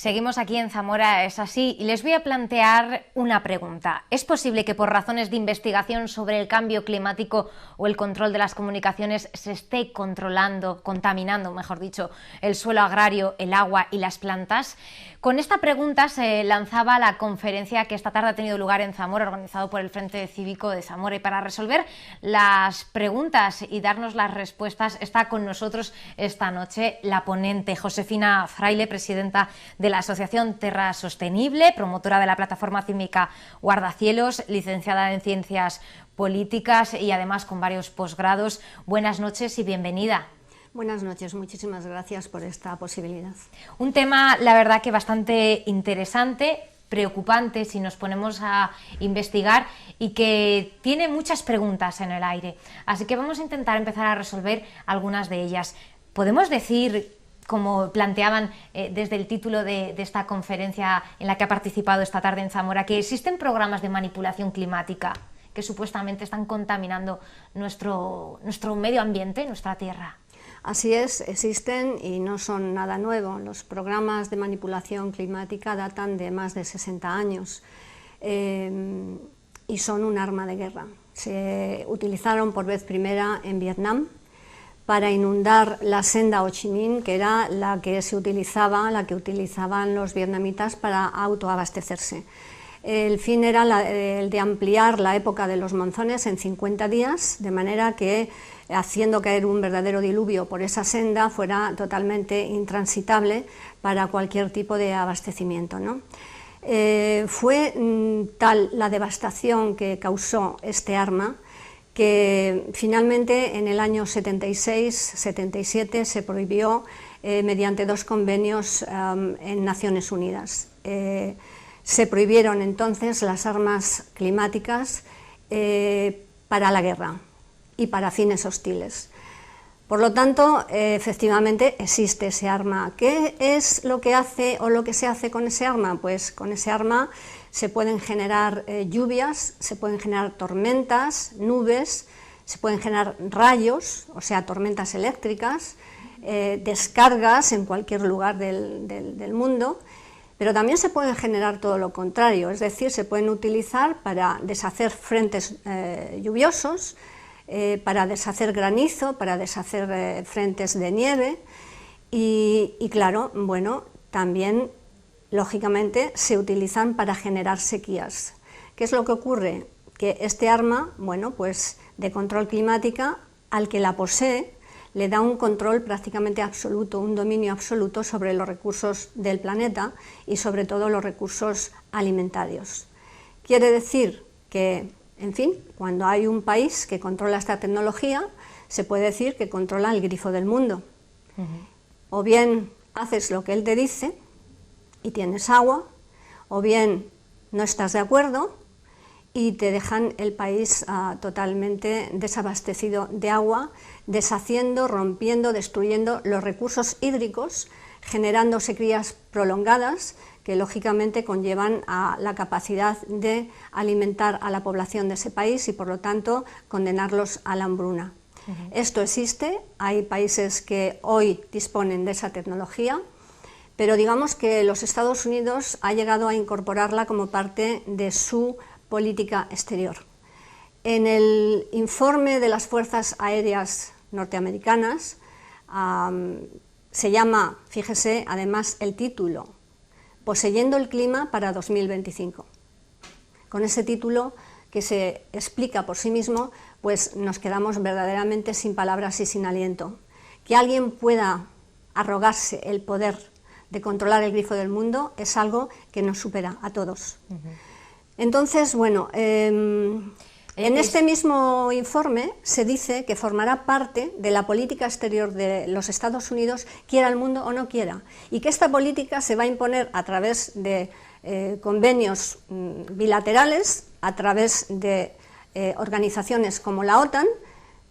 Seguimos aquí en Zamora, es así, y les voy a plantear una pregunta. ¿Es posible que por razones de investigación sobre el cambio climático o el control de las comunicaciones se esté contaminando, mejor dicho, el suelo agrario, el agua y las plantas? Con esta pregunta se lanzaba la conferencia que esta tarde ha tenido lugar en Zamora, organizado por el Frente Cívico de Zamora. Y para resolver las preguntas y darnos las respuestas está con nosotros esta noche la ponente Josefina Fraile, presidenta de la Asociación Terra Sostenible, promotora de la plataforma cívica Guardacielos, licenciada en Ciencias Políticas y además con varios posgrados. Buenas noches y bienvenida. Buenas noches, muchísimas gracias por esta posibilidad. Un tema, la verdad, que bastante interesante, preocupante si nos ponemos a investigar y que tiene muchas preguntas en el aire. Así que vamos a intentar empezar a resolver algunas de ellas. ¿Podemos decir, como planteaban desde el título de esta conferencia en la que ha participado esta tarde en Zamora, que existen programas de manipulación climática que supuestamente están contaminando nuestro medio ambiente, nuestra tierra? Así es, existen y no son nada nuevo. Los programas de manipulación climática datan de más de 60 años y son un arma de guerra. Se utilizaron por vez primera en Vietnam para inundar la senda Ho Chi Minh, que era la que utilizaban los vietnamitas para autoabastecerse. El fin era el de ampliar la época de los monzones en 50 días, de manera que, haciendo caer un verdadero diluvio por esa senda, fuera totalmente intransitable para cualquier tipo de abastecimiento, ¿no? Fue tal la devastación que causó este arma que finalmente en el año 76-77 se prohibió mediante dos convenios en Naciones Unidas. Se prohibieron entonces las armas climáticas para la guerra y para fines hostiles. Por lo tanto, efectivamente existe ese arma. ¿Qué es lo que hace o lo que se hace con ese arma? Pues con ese arma se pueden generar lluvias, se pueden generar tormentas, nubes, se pueden generar rayos, o sea, tormentas eléctricas, descargas en cualquier lugar del mundo, pero también se pueden generar todo lo contrario, es decir, se pueden utilizar para deshacer frentes lluviosos, para deshacer granizo, para deshacer frentes de nieve y claro, bueno, también lógicamente se utilizan para generar sequías. ¿Qué es lo que ocurre? Que este arma, bueno, pues de control climática, al que la posee, le da un control prácticamente absoluto, un dominio absoluto sobre los recursos del planeta y sobre todo los recursos alimentarios. Quiere decir que, en fin, cuando hay un país que controla esta tecnología, se puede decir que controla el grifo del mundo. O bien haces lo que él te dice y tienes agua, o bien no estás de acuerdo y te dejan el país totalmente desabastecido de agua, deshaciendo, rompiendo, destruyendo los recursos hídricos, generando sequías prolongadas que lógicamente conllevan a la capacidad de alimentar a la población de ese país y por lo tanto condenarlos a la hambruna. Esto existe, hay países que hoy disponen de esa tecnología, pero digamos que los Estados Unidos ha llegado a incorporarla como parte de su política exterior. En el informe de las Fuerzas Aéreas Norteamericanas se llama, fíjese, además el título, Poseyendo el clima para 2025. Con ese título, que se explica por sí mismo, pues nos quedamos verdaderamente sin palabras y sin aliento. Que alguien pueda arrogarse el poder de controlar el grifo del mundo es algo que nos supera a todos. Entonces, bueno, en este mismo informe se dice que formará parte de la política exterior de los Estados Unidos, quiera el mundo o no quiera, y que esta política se va a imponer a través de convenios bilaterales, a través de organizaciones como la OTAN,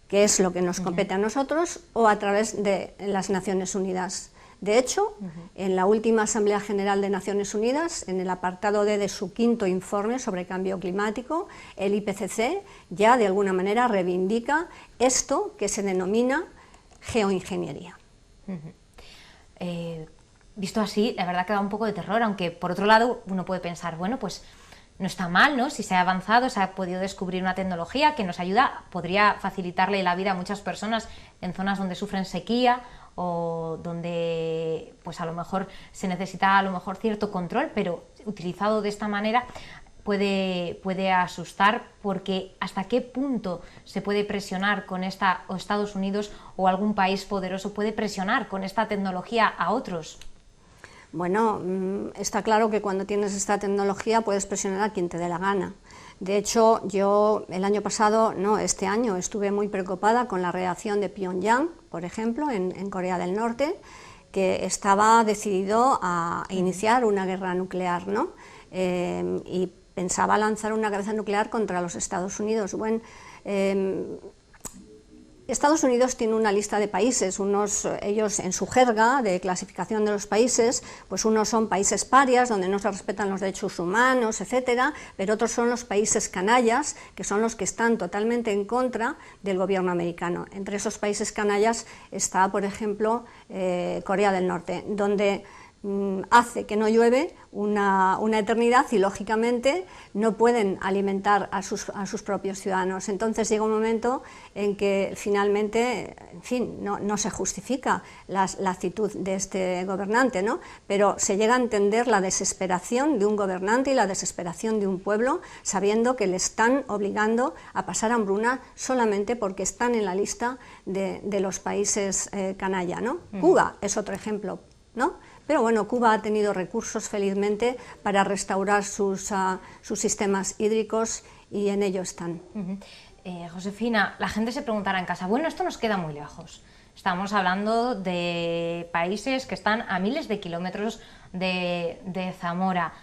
que es lo que nos compete a nosotros, o a través de las Naciones Unidas. De hecho, en la última Asamblea General de Naciones Unidas, en el apartado D de su quinto informe sobre cambio climático, el IPCC ya de alguna manera reivindica esto que se denomina geoingeniería. visto así, la verdad que da un poco de terror, aunque por otro lado uno puede pensar, bueno, pues no está mal, ¿no? Si se ha avanzado, se ha podido descubrir una tecnología que nos ayuda, podría facilitarle la vida a muchas personas en zonas donde sufren sequía o donde pues a lo mejor se necesita a lo mejor cierto control, pero utilizado de esta manera puede asustar, porque hasta qué punto se puede presionar con esta, o Estados Unidos o algún país poderoso puede presionar con esta tecnología a otros. Bueno, está claro que cuando tienes esta tecnología puedes presionar a quien te dé la gana. De hecho, yo el año pasado, no, este año, estuve muy preocupada con la reacción de Pyongyang, por ejemplo, en Corea del Norte, que estaba decidido a iniciar una guerra nuclear, ¿no? Y pensaba lanzar una guerra nuclear contra los Estados Unidos. Bueno, Estados Unidos tiene una lista de países, ellos en su jerga de clasificación de los países, pues unos son países parias, donde no se respetan los derechos humanos, etcétera, pero otros son los países canallas, que son los que están totalmente en contra del gobierno americano. Entre esos países canallas está, por ejemplo, Corea del Norte, donde hace que no llueve una eternidad y lógicamente no pueden alimentar a sus propios ciudadanos. Entonces llega un momento en que finalmente, en fin, no se justifica la actitud de este gobernante, ¿no? Pero se llega a entender la desesperación de un gobernante y la desesperación de un pueblo, sabiendo que le están obligando a pasar hambruna solamente porque están en la lista de los países canalla, ¿no? Cuba es otro ejemplo, ¿no? Pero bueno, Cuba ha tenido recursos felizmente para restaurar sus sistemas hídricos y en ello están. Josefina, la gente se preguntará en casa, bueno, esto nos queda muy lejos. Estamos hablando de países que están a miles de kilómetros de Zamora,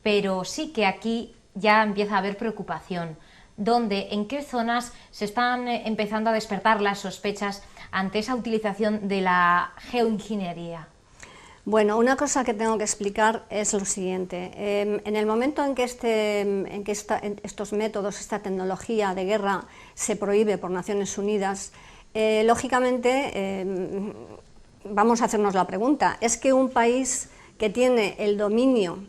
pero sí que aquí ya empieza a haber preocupación. ¿Dónde, en qué zonas se están empezando a despertar las sospechas ante esa utilización de la geoingeniería? Bueno, una cosa que tengo que explicar es lo siguiente. En el momento en que estos métodos, esta tecnología de guerra se prohíbe por Naciones Unidas, lógicamente vamos a hacernos la pregunta, ¿es que un país que tiene el dominio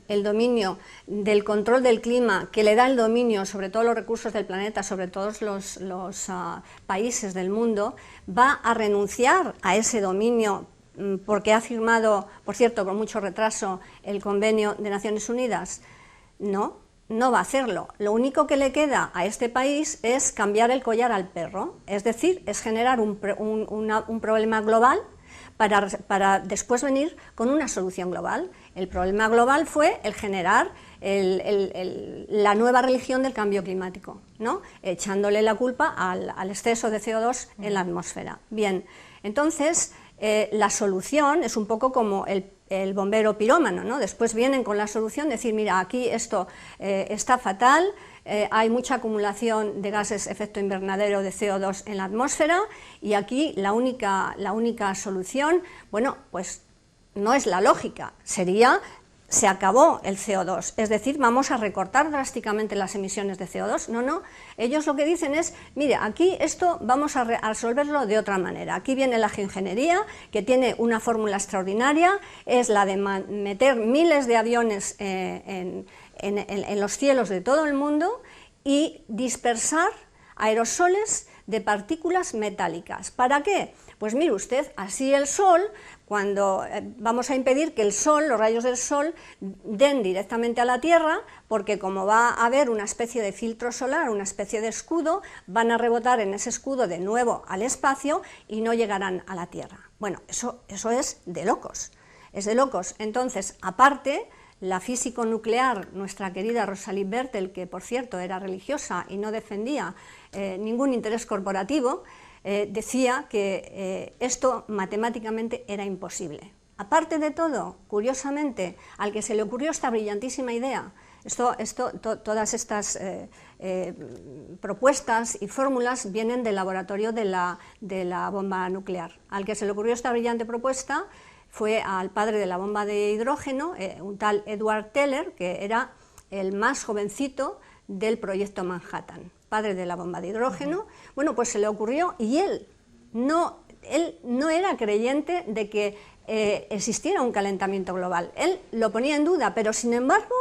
del control del clima, que le da el dominio sobre todos los recursos del planeta, sobre todos los países del mundo, va a renunciar a ese dominio porque ha firmado, por cierto, con mucho retraso, el convenio de Naciones Unidas? No va a hacerlo. Lo único que le queda a este país es cambiar el collar al perro, es decir, es generar un problema global para después venir con una solución global. El problema global fue el generar la nueva religión del cambio climático, ¿no? Echándole la culpa al exceso de CO2 en la atmósfera. Bien, entonces la solución es un poco como el bombero pirómano, ¿no? Después vienen con la solución, decir, mira, aquí esto está fatal, hay mucha acumulación de gases efecto invernadero de CO2 en la atmósfera y aquí la única solución, bueno, pues no es la lógica, sería se acabó el CO2, es decir, vamos a recortar drásticamente las emisiones de CO2. No, ellos lo que dicen es, mire, aquí esto vamos a resolverlo de otra manera. Aquí viene la geoingeniería, que tiene una fórmula extraordinaria, es la de meter miles de aviones en los cielos de todo el mundo y dispersar aerosoles de partículas metálicas. ¿Para qué? Pues mire usted, así el Sol, cuando vamos a impedir que el Sol, los rayos del Sol, den directamente a la Tierra, porque como va a haber una especie de filtro solar, una especie de escudo, van a rebotar en ese escudo de nuevo al espacio y no llegarán a la Tierra. Bueno, eso es de locos, es de locos. Entonces, aparte, la físico-nuclear, nuestra querida Rosalind Bertel, que por cierto era religiosa y no defendía ningún interés corporativo, decía que esto matemáticamente era imposible. Aparte de todo, curiosamente, al que se le ocurrió esta brillantísima idea, todas estas propuestas y fórmulas vienen del laboratorio de la bomba nuclear. Al que se le ocurrió esta brillante propuesta fue al padre de la bomba de hidrógeno, un tal Edward Teller, que era el más jovencito del proyecto Manhattan, padre de la bomba de hidrógeno. Bueno, pues se le ocurrió y él no era creyente de que existiera un calentamiento global. Él lo ponía en duda, pero sin embargo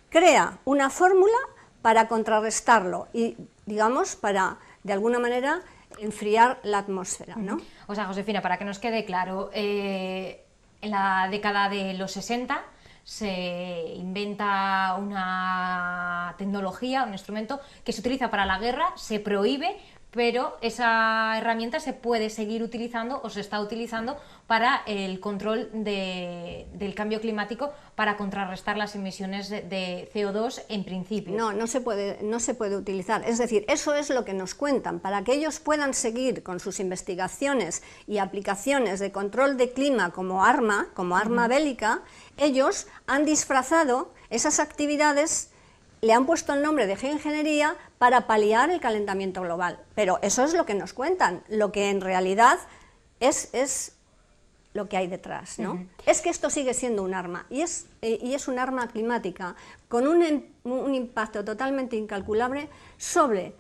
crea una fórmula para contrarrestarlo y, digamos, para, de alguna manera, enfriar la atmósfera, ¿no? O sea, Josefina, para que nos quede claro, en la década de los 60 se inventa una tecnología, un instrumento que se utiliza para la guerra, se prohíbe, pero esa herramienta se puede seguir utilizando o se está utilizando para el control del cambio climático, para contrarrestar las emisiones de CO2 en principio. No se puede utilizar. Es decir, eso es lo que nos cuentan. Para que ellos puedan seguir con sus investigaciones y aplicaciones de control de clima como arma bélica, ellos han disfrazado esas actividades, le han puesto el nombre de geoingeniería para paliar el calentamiento global. Pero eso es lo que nos cuentan. Lo que en realidad es lo que hay detrás, ¿no? Es que esto sigue siendo un arma, y es un arma climática con un impacto totalmente incalculable sobre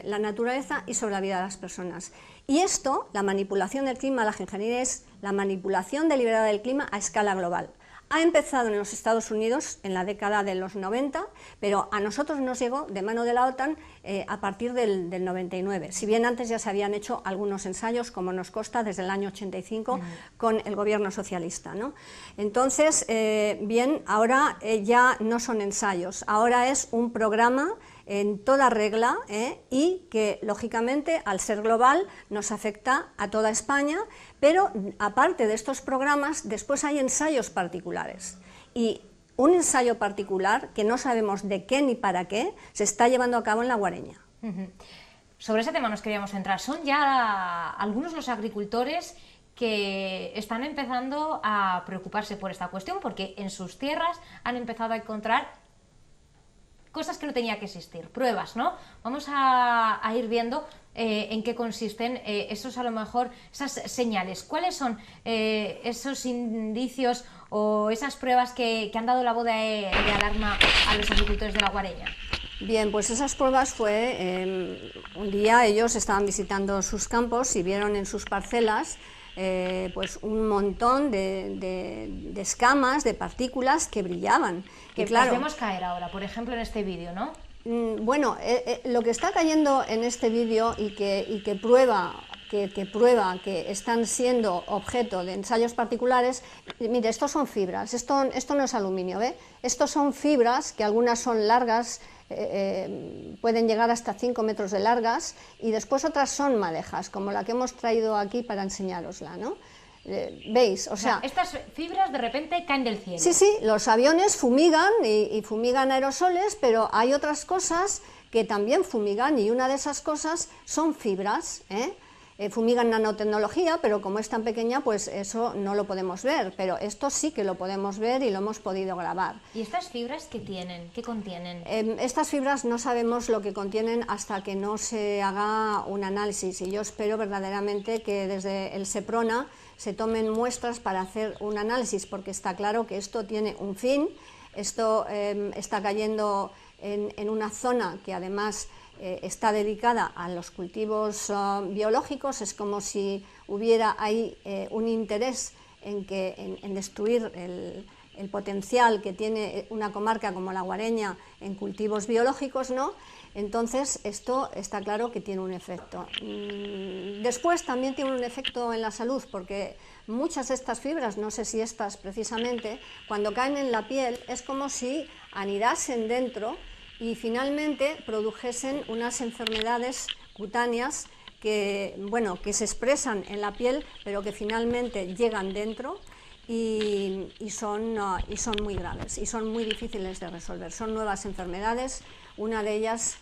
la naturaleza y sobre la vida de las personas. Y esto, la manipulación del clima, la geoingeniería, es la manipulación deliberada del clima a escala global. Ha empezado en los Estados Unidos en la década de los 90, pero a nosotros nos llegó de mano de la OTAN a partir del 99, si bien antes ya se habían hecho algunos ensayos, como nos consta, desde el año 85 con el gobierno socialista, ¿no? Entonces, bien, ahora ya no son ensayos, ahora es un programa en toda regla, y que lógicamente al ser global nos afecta a toda España, pero aparte de estos programas después hay ensayos particulares, y un ensayo particular que no sabemos de qué ni para qué se está llevando a cabo en La Guareña. Sobre ese tema nos queríamos centrar. Son ya algunos los agricultores que están empezando a preocuparse por esta cuestión, porque en sus tierras han empezado a encontrar cosas que no tenía que existir, pruebas, ¿no? Vamos a ir viendo en qué consisten esos, a lo mejor, esas señales. ¿Cuáles son esos indicios o esas pruebas que han dado la voz de alarma a los agricultores de La Guareña? Bien, pues esas pruebas fue, un día ellos estaban visitando sus campos y vieron en sus parcelas pues un montón de escamas, de partículas que brillaban. Que claro, vemos caer ahora, por ejemplo, en este vídeo, ¿no? Bueno, lo que está cayendo en este vídeo y que prueba que están siendo objeto de ensayos particulares, mire, estos son fibras, esto no es aluminio, ¿ve? Estos son fibras que algunas son largas, pueden llegar hasta 5 metros de largas, y después otras son madejas, como la que hemos traído aquí para enseñárosla, ¿no? ¿Veis? O sea, estas fibras de repente caen del cielo. Sí, los aviones fumigan y fumigan aerosoles, pero hay otras cosas que también fumigan, y una de esas cosas son fibras, fumigan nanotecnología, pero como es tan pequeña, pues eso no lo podemos ver, pero esto sí que lo podemos ver y lo hemos podido grabar. ¿Y estas fibras qué tienen? ¿Qué contienen? Estas fibras no sabemos lo que contienen hasta que no se haga un análisis, y yo espero verdaderamente que desde el SEPRONA se tomen muestras para hacer un análisis, porque está claro que esto tiene un fin. Esto está cayendo en una zona que además está dedicada a los cultivos biológicos. Es como si hubiera ahí un interés en destruir el potencial que tiene una comarca como La Guareña en cultivos biológicos, ¿no? Entonces, esto está claro que tiene un efecto. Después también tiene un efecto en la salud, porque muchas de estas fibras, no sé si estas precisamente, cuando caen en la piel es como si anidasen dentro y finalmente produjesen unas enfermedades cutáneas que, bueno, que se expresan en la piel, pero que finalmente llegan dentro y son muy graves y son muy difíciles de resolver. Son nuevas enfermedades. Una de ellas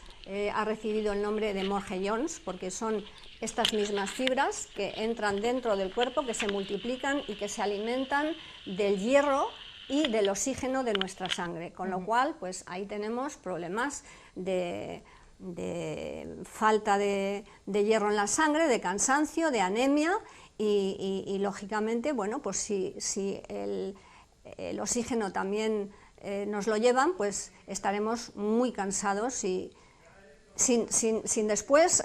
ha recibido el nombre de Morge-Jones, porque son estas mismas fibras que entran dentro del cuerpo, que se multiplican y que se alimentan del hierro y del oxígeno de nuestra sangre, con lo cual pues ahí tenemos problemas de falta de hierro en la sangre, de cansancio, de anemia y lógicamente, bueno, pues si el oxígeno también nos lo llevan, pues estaremos muy cansados sin después,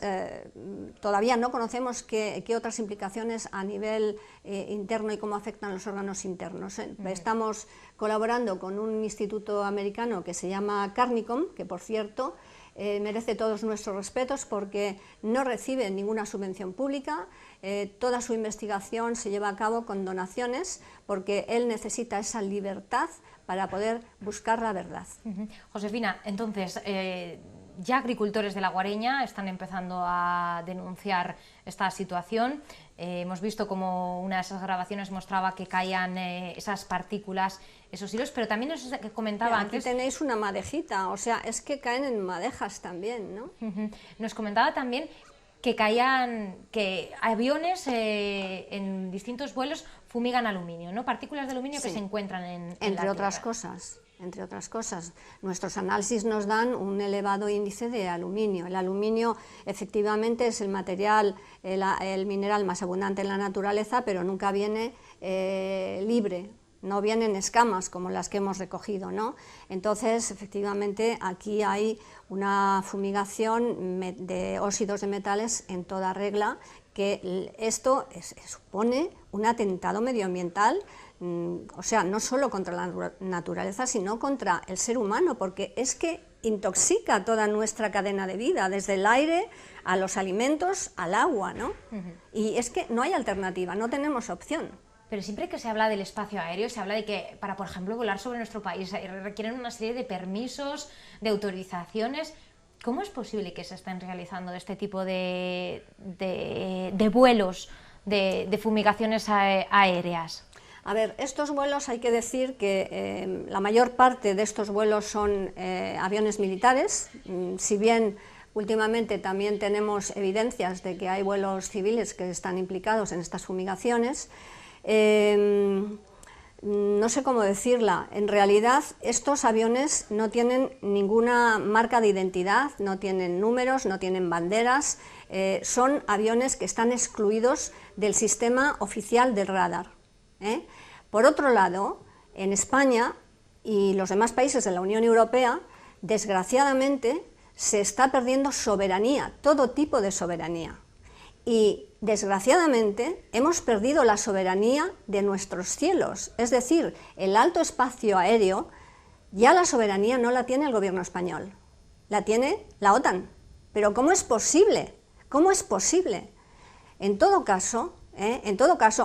todavía no conocemos qué otras implicaciones a nivel interno y cómo afectan los órganos internos. Estamos colaborando con un instituto americano que se llama Carnicom, que por cierto merece todos nuestros respetos porque no recibe ninguna subvención pública, toda su investigación se lleva a cabo con donaciones porque él necesita esa libertad para poder buscar la verdad. Josefina, entonces, ya agricultores de La Guareña están empezando a denunciar esta situación. Hemos visto como una de esas grabaciones mostraba que caían esas partículas, esos hilos, pero también eso que comentaba antes... Aquí tenéis una madejita, o sea, es que caen en madejas también, ¿no? Nos comentaba también que aviones en distintos vuelos fumigan aluminio, ¿no? Partículas de aluminio que se encuentran en entre la otras tierra. cosas. Entre otras cosas, nuestros análisis nos dan un elevado índice de aluminio. El aluminio efectivamente es el material, el mineral más abundante en la naturaleza, pero nunca viene libre, no vienen escamas como las que hemos recogido, ¿no? Entonces, efectivamente, aquí hay una fumigación de óxidos de metales en toda regla, que esto supone un atentado medioambiental, o sea, no solo contra la naturaleza, sino contra el ser humano, porque es que intoxica toda nuestra cadena de vida, desde el aire a los alimentos, al agua, ¿no? Y es que no hay alternativa, no tenemos opción. Pero siempre que se habla del espacio aéreo, se habla de que para, por ejemplo, volar sobre nuestro país requieren una serie de permisos, de autorizaciones. ¿Cómo es posible que se estén realizando este tipo de vuelos, de fumigaciones aéreas? A ver, estos vuelos hay que decir que la mayor parte de estos vuelos son aviones militares, si bien últimamente también tenemos evidencias de que hay vuelos civiles que están implicados en estas fumigaciones. No sé cómo decirla, en realidad estos aviones no tienen ninguna marca de identidad, no tienen números, no tienen banderas, son aviones que están excluidos del sistema oficial del radar. Por otro lado, en España y los demás países de la Unión Europea, desgraciadamente se está perdiendo soberanía, todo tipo de soberanía. Y desgraciadamente hemos perdido la soberanía de nuestros cielos, es decir, el alto espacio aéreo, ya la soberanía no la tiene el gobierno español, la tiene la OTAN. Pero ¿cómo es posible? ¿Cómo es posible? En todo caso,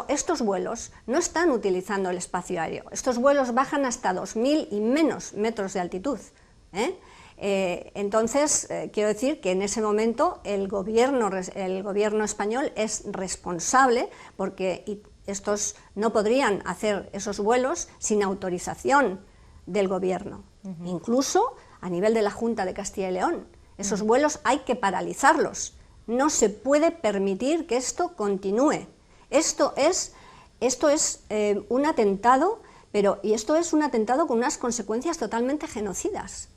estos vuelos no están utilizando el espacio aéreo, estos vuelos bajan hasta 2000 y menos metros de altitud. Entonces, quiero decir que en ese momento el gobierno español es responsable porque estos no podrían hacer esos vuelos sin autorización del gobierno, incluso a nivel de la Junta de Castilla y León. Esos vuelos hay que paralizarlos, no se puede permitir que esto continúe. Esto es un atentado. Y esto es un atentado con unas consecuencias totalmente genocidas,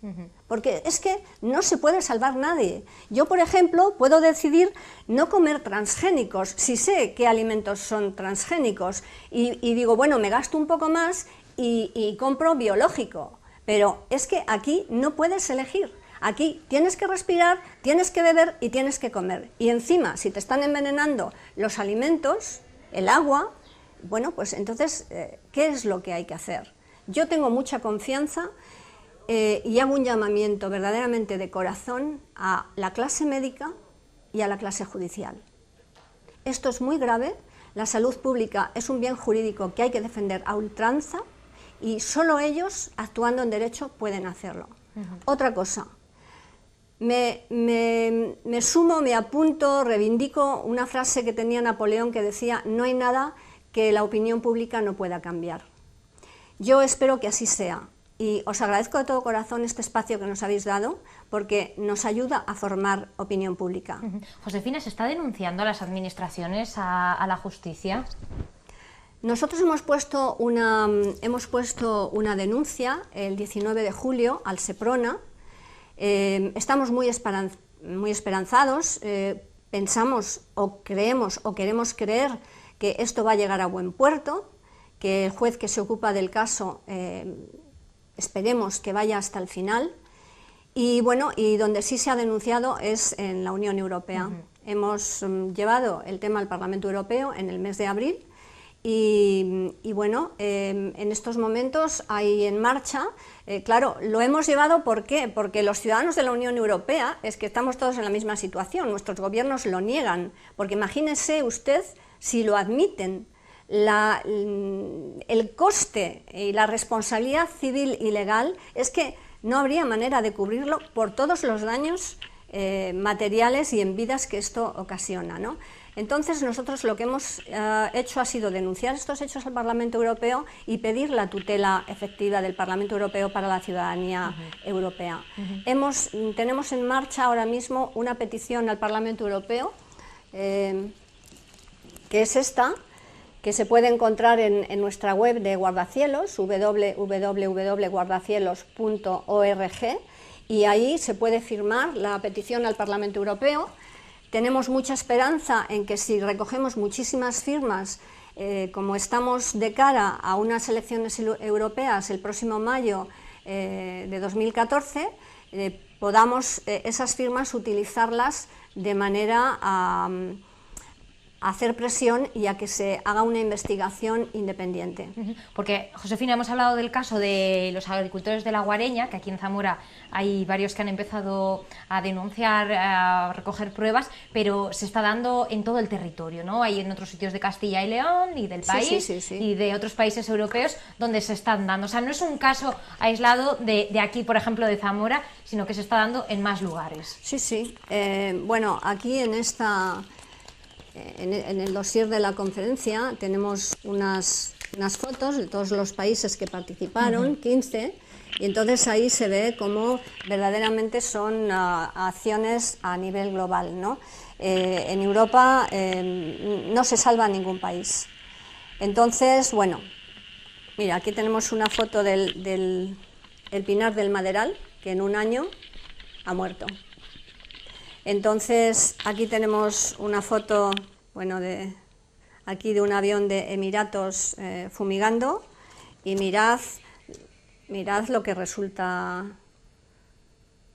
porque es que no se puede salvar nadie. Yo, por ejemplo, puedo decidir no comer transgénicos, si sé qué alimentos son transgénicos, y digo, bueno, me gasto un poco más y compro biológico, pero es que aquí no puedes elegir. Aquí tienes que respirar, tienes que beber y tienes que comer. Y encima, si te están envenenando los alimentos, el agua, bueno, pues entonces, ¿qué es lo que hay que hacer? Yo tengo mucha confianza y hago un llamamiento verdaderamente de corazón a la clase médica y a la clase judicial. Esto es muy grave, la salud pública es un bien jurídico que hay que defender a ultranza y solo ellos, actuando en derecho, pueden hacerlo. Otra cosa, me sumo, me apunto, reivindico una frase que tenía Napoleón que decía: no hay nada que la opinión pública no pueda cambiar. Yo espero que así sea y os agradezco de todo corazón este espacio que nos habéis dado porque nos ayuda a formar opinión pública. Josefina, ¿se está denunciando a las administraciones, a la justicia? Nosotros hemos puesto una denuncia el 19 de julio al Seprona. Estamos muy esperanzados, pensamos o creemos o queremos creer que esto va a llegar a buen puerto, que el juez que se ocupa del caso esperemos que vaya hasta el final Y bueno, y donde sí se ha denunciado es en la Unión Europea. Hemos llevado el tema al Parlamento Europeo en el mes de abril y bueno, en estos momentos hay en marcha, claro, lo hemos llevado ¿por qué? Porque los ciudadanos de la Unión Europea, es que estamos todos en la misma situación, nuestros gobiernos lo niegan, porque imagínese usted si lo admiten, el coste y la responsabilidad civil y legal es que no habría manera de cubrirlo por todos los daños materiales y en vidas que esto ocasiona, ¿no? Entonces nosotros lo que hemos hecho ha sido denunciar estos hechos al Parlamento Europeo y pedir la tutela efectiva del Parlamento Europeo para la ciudadanía europea. Tenemos en marcha ahora mismo una petición al Parlamento Europeo, que es esta, que se puede encontrar en nuestra web de Guardacielos, www.guardacielos.org, y ahí se puede firmar la petición al Parlamento Europeo. Tenemos mucha esperanza en que si recogemos muchísimas firmas, como estamos de cara a unas elecciones europeas el próximo mayo de 2014, podamos esas firmas utilizarlas de manera a hacer presión y a que se haga una investigación independiente. Porque, Josefina, hemos hablado del caso de los agricultores de La Guareña, que aquí en Zamora hay varios que han empezado a denunciar, a recoger pruebas, pero se está dando en todo el territorio, ¿no? Hay en otros sitios de Castilla y León y del país y de otros países europeos donde se están dando. O sea, no es un caso aislado de aquí, por ejemplo, de Zamora, sino que se está dando en más lugares. Sí. Bueno, aquí en el dossier de la conferencia tenemos unas fotos de todos los países que participaron, 15, y entonces ahí se ve cómo verdaderamente son acciones a nivel global, ¿no? En Europa no se salva ningún país. Entonces, bueno, mira, aquí tenemos una foto del pinar del Maderal, que en un año ha muerto. Entonces, aquí tenemos una foto, bueno, aquí de un avión de Emiratos fumigando, y mirad lo que resulta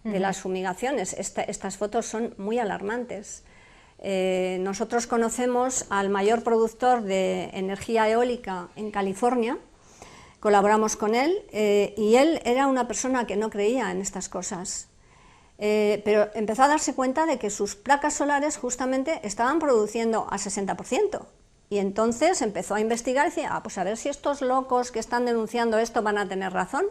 de las fumigaciones. Estas fotos son muy alarmantes. Nosotros conocemos al mayor productor de energía eólica en California, colaboramos con él, y él era una persona que no creía en estas cosas. Pero empezó a darse cuenta de que sus placas solares justamente estaban produciendo al 60%, y entonces empezó a investigar y decía, pues a ver si estos locos que están denunciando esto van a tener razón.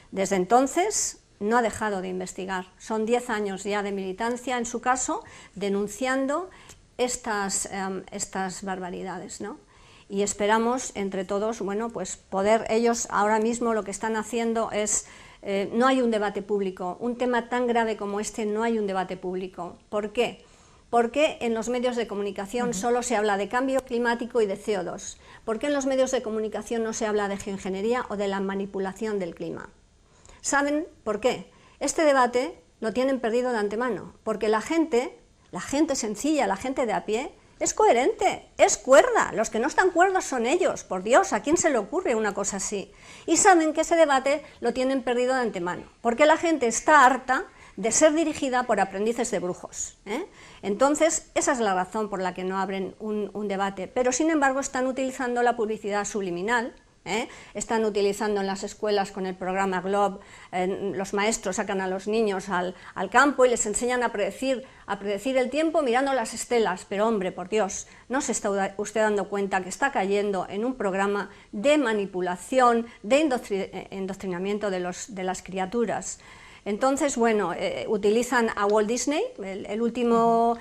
Desde entonces no ha dejado de investigar, son 10 años ya de militancia en su caso, denunciando estas barbaridades, ¿no? Y esperamos entre todos, bueno, pues poder, ellos ahora mismo lo que están haciendo es, no hay un debate público, un tema tan grave como este no hay un debate público. ¿Por qué? Porque en los medios de comunicación solo se habla de cambio climático y de CO2. ¿Por qué en los medios de comunicación no se habla de geoingeniería o de la manipulación del clima? ¿Saben por qué? Este debate lo tienen perdido de antemano, porque la gente sencilla, la gente de a pie, es coherente, es cuerda. Los que no están cuerdos son ellos, por Dios, ¿a quién se le ocurre una cosa así? Y saben que ese debate lo tienen perdido de antemano, porque la gente está harta de ser dirigida por aprendices de brujos, ¿eh? Entonces, esa es la razón por la que no abren un debate, pero sin embargo están utilizando la publicidad subliminal, están utilizando en las escuelas con el programa GLOB, los maestros sacan a los niños al campo y les enseñan a predecir el tiempo mirando las estelas, pero hombre, por Dios, ¿no se está usted dando cuenta que está cayendo en un programa de manipulación, de indoctrinamiento de las criaturas? Entonces, bueno, utilizan a Walt Disney, el último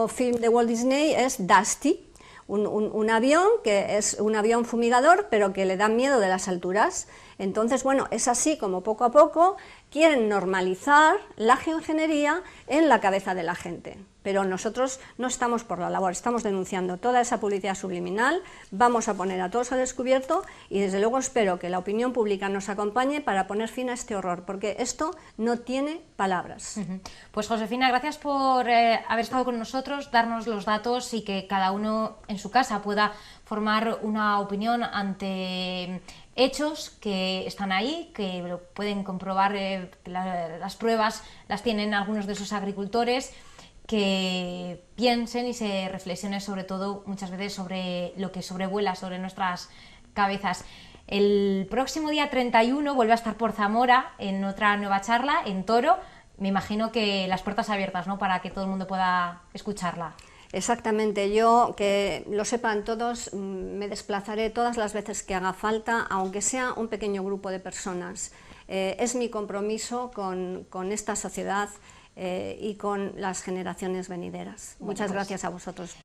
film de Walt Disney es Dusty, un avión que es un avión fumigador, pero que le da miedo de las alturas. Entonces, bueno, es así como poco a poco quieren normalizar la geoingeniería en la cabeza de la gente. Pero nosotros no estamos por la labor, estamos denunciando toda esa publicidad subliminal, vamos a poner a todos a descubierto y desde luego espero que la opinión pública nos acompañe para poner fin a este horror, porque esto no tiene palabras. Pues Josefina, gracias por haber estado con nosotros, darnos los datos y que cada uno en su casa pueda formar una opinión ante hechos que están ahí, que lo pueden comprobar, las pruebas las tienen algunos de esos agricultores, que piensen y se reflexionen sobre todo muchas veces sobre lo que sobrevuela sobre nuestras cabezas. El próximo día 31 vuelve a estar por Zamora en otra nueva charla, en Toro. Me imagino que las puertas abiertas, ¿no?, para que todo el mundo pueda escucharla. Exactamente, yo, que lo sepan todos, me desplazaré todas las veces que haga falta, aunque sea un pequeño grupo de personas. Es mi compromiso con esta sociedad y con las generaciones venideras. Muchas gracias a vosotros.